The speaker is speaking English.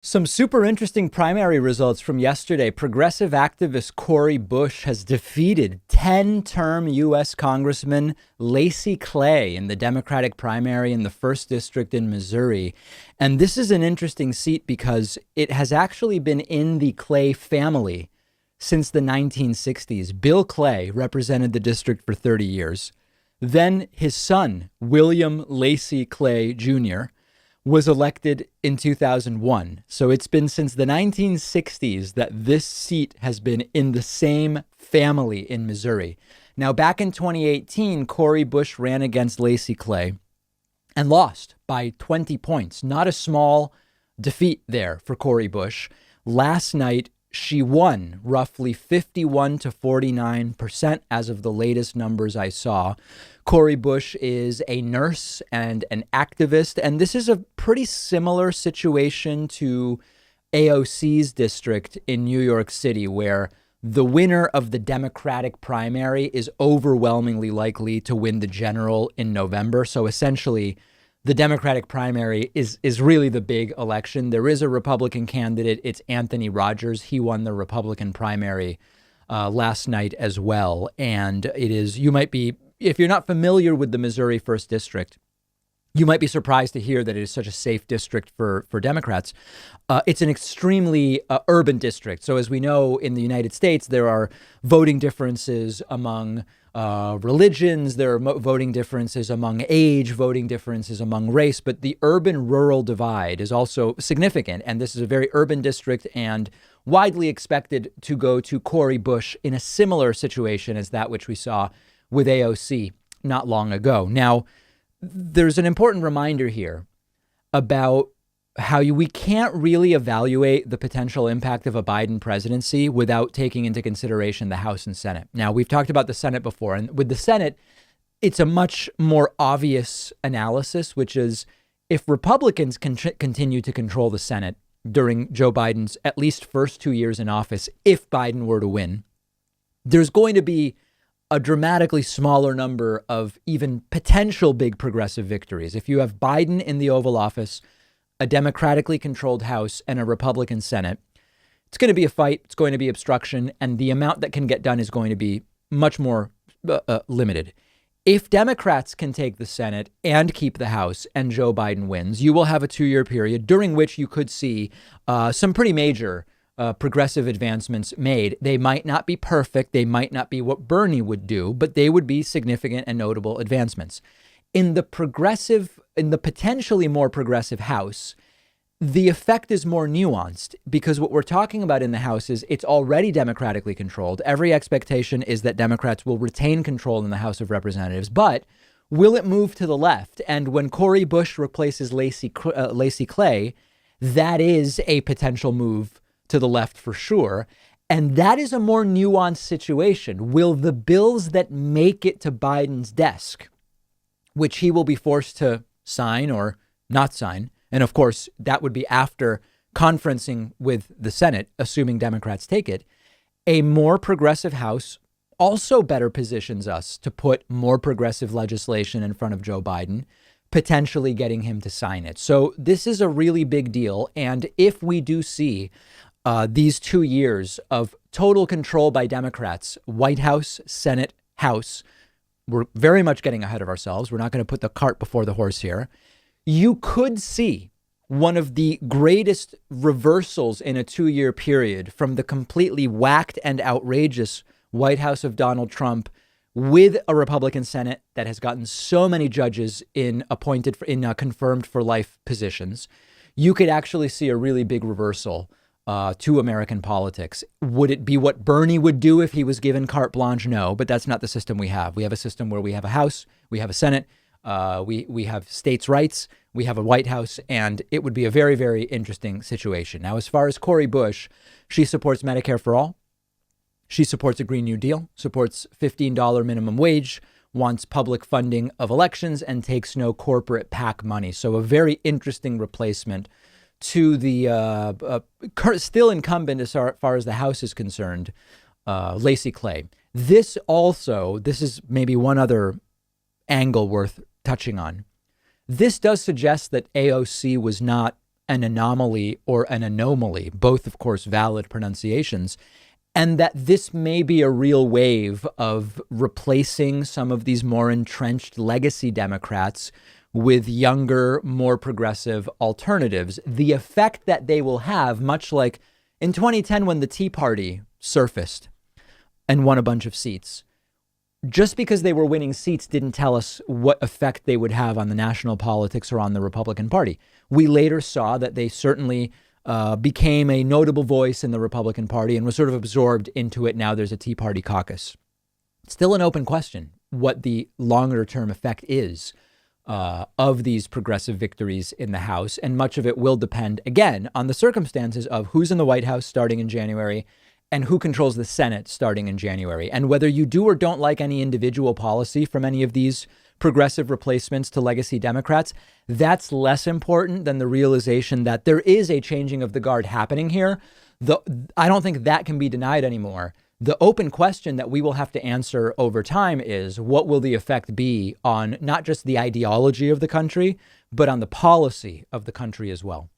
Some super interesting primary results from yesterday. Progressive activist Cori Bush has defeated 10-term U.S. Congressman Lacy Clay in the Democratic primary in the 1st District in Missouri. And this is an interesting seat because it has actually been in the Clay family since the 1960s. Bill Clay represented the district for 30 years. Then his son, William Lacy Clay Jr., was elected in 2001. So it's been since the 1960s that this seat has been in the same family in Missouri. Now, back in 2018, Cori Bush ran against Lacy Clay and lost by 20 points. Not a small defeat there for Cori Bush. Last night, she won roughly 51 to 49% as of the latest numbers I saw. Cori Bush is a nurse and an activist, and this is a pretty similar situation to AOC's district in New York City, where the winner of the Democratic primary is overwhelmingly likely to win the general in November. So essentially, the Democratic primary is really the big election. There is a Republican candidate. It's Anthony Rogers. He won the Republican primary last night as well. And it is, you might be, if you're not familiar with the Missouri 1st District, you might be surprised to hear that it is such a safe district for Democrats. It's an extremely urban district. So as we know, in the United States, there are voting differences among religions, there are voting differences among age, voting differences among race, but the urban-rural divide is also significant. And this is a very urban district and widely expected to go to Cori Bush in a similar situation as that which we saw with AOC not long ago. Now, there's an important reminder here about how we can't really evaluate the potential impact of a Biden presidency without taking into consideration the House and Senate. Now, we've talked about the Senate before, and with the Senate, it's a much more obvious analysis, which is if Republicans can continue to control the Senate during Joe Biden's at least first 2 years in office, if Biden were to win, there's going to be a dramatically smaller number of even potential big progressive victories. If you have Biden in the Oval Office, a democratically controlled House, and a Republican Senate, it's going to be a fight. It's going to be obstruction. And the amount that can get done is going to be much more limited. If Democrats can take the Senate and keep the House and Joe Biden wins, you will have a 2-year period during which you could see some pretty major progressive advancements made. They might not be perfect. They might not be what Bernie would do, but they would be significant and notable advancements. In the potentially more progressive House, the effect is more nuanced because what we're talking about in the House is it's already democratically controlled. Every expectation is that Democrats will retain control in the House of Representatives, but will it move to the left? And when Cori Bush replaces Lacy Clay, that is a potential move to the left for sure. And that is a more nuanced situation. Will the bills that make it to Biden's desk, which he will be forced to sign or not sign, and of course, that would be after conferencing with the Senate, assuming Democrats take it, a more progressive House also better positions us to put more progressive legislation in front of Joe Biden, potentially getting him to sign it. So this is a really big deal. And if we do see these 2 years of total control by Democrats, White House, Senate, House, we're very much getting ahead of ourselves. We're not going to put the cart before the horse here. You could see one of the greatest reversals in a 2-year period from the completely whacked and outrageous White House of Donald Trump with a Republican Senate that has gotten so many judges confirmed for life positions. You could actually see a really big reversal to American politics. Would it be what Bernie would do if he was given carte blanche? No, but that's not the system we have. We have a system where we have a House, we have a Senate, we have states' rights, we have a White House, and it would be a very, very interesting situation. Now, as far as Cori Bush, she supports Medicare for all. She supports a Green New Deal, supports $15 minimum wage, wants public funding of elections, and takes no corporate PAC money. So a very interesting replacement to the still incumbent as far as the House is concerned, Lacy Clay. This is maybe one other angle worth touching on. This does suggest that AOC was not an anomaly or an anomaly, both, of course, valid pronunciations, and that this may be a real wave of replacing some of these more entrenched legacy Democrats with younger, more progressive alternatives. The effect that they will have, much like in 2010 when the Tea Party surfaced and won a bunch of seats, just because they were winning seats didn't tell us what effect they would have on the national politics or on the Republican Party. We later saw that they certainly became a notable voice in the Republican Party and was sort of absorbed into it. Now there's a Tea Party caucus. It's still an open question what the longer term effect is of these progressive victories in the House. And much of it will depend, again, on the circumstances of who's in the White House starting in January and who controls the Senate starting in January. And whether you do or don't like any individual policy from any of these progressive replacements to legacy Democrats, that's less important than the realization that there is a changing of the guard happening here. I don't think that can be denied anymore. The open question that we will have to answer over time is what will the effect be on not just the ideology of the country, but on the policy of the country as well.